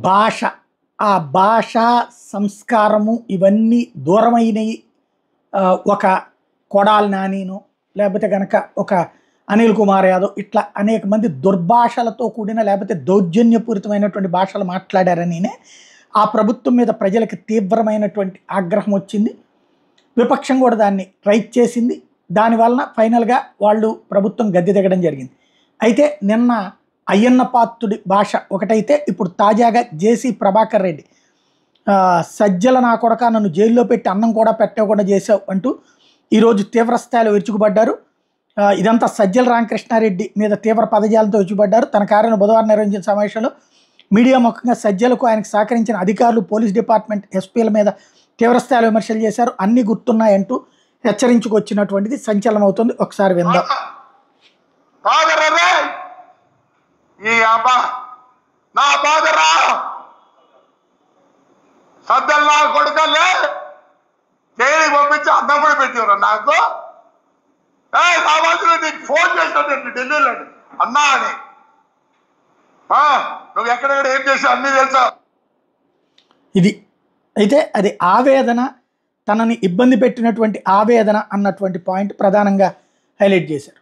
భాష, ఆ భాష, సంస్కారము ఇవన్నీ దూరమైనయి. ఒక కొడాలి నానినో లేకపోతే గనక ఒక అనిల్ కుమార్ యాదవ్ ఇట్లా అనేక మంది దుర్భాషలతో కూడిన లేకపోతే దౌర్జన్యపూరితమైనటువంటి భాషలు మాట్లాడారనినే ఆ ప్రభుత్వం మీద ప్రజలకు తీవ్రమైనటువంటి ఆగ్రహం వచ్చింది. విపక్షం కూడా దాన్ని రైట్ చేసింది. దానివలన ఫైనల్గా వాళ్ళు ప్రభుత్వం గద్దె దిగడం జరిగింది. అయితే నిన్న అయ్యన్న పాత్రుడి భాష ఒకటైతే ఇప్పుడు తాజాగా జేసీ ప్రభాకర్ రెడ్డి సజ్జల నా కొడక నన్ను జైల్లో పెట్టి అన్నం కూడా పెట్టకుండా చేసావు అంటూ ఈరోజు తీవ్ర స్థాయిలో విరుచుకుపడ్డారు. ఇదంతా సజ్జల రామకృష్ణారెడ్డి మీద తీవ్ర పదజాలంతో విరుచుకుపడ్డారు. తన కార్యాలయంలో బుధవారం నిర్వహించిన సమావేశంలో మీడియా ముఖంగా సజ్జలకు ఆయనకు సహకరించిన అధికారులు, పోలీస్ డిపార్ట్మెంట్, ఎస్పీల మీద తీవ్రస్థాయిలో విమర్శలు చేశారు. అన్ని గుర్తున్నాయంటూ హెచ్చరించుకొచ్చినటువంటిది సంచలనం అవుతుంది. ఒకసారి విందాం. సద్దల్లా కొడుకల్లే జైలుకి పంపించి అన్నం కూడా పెట్టారు నాకు. నీకు ఫోన్ చేసినట్టు ఢిల్లీలో అన్నా అని. నువ్వు ఎక్కడెక్కడ ఏం చేసావు అన్నీ తెలుసా. ఇది అయితే అది ఆవేదన, తనని ఇబ్బంది పెట్టినటువంటి ఆవేదన అన్నటువంటి పాయింట్ ప్రధానంగా హైలైట్ చేశారు.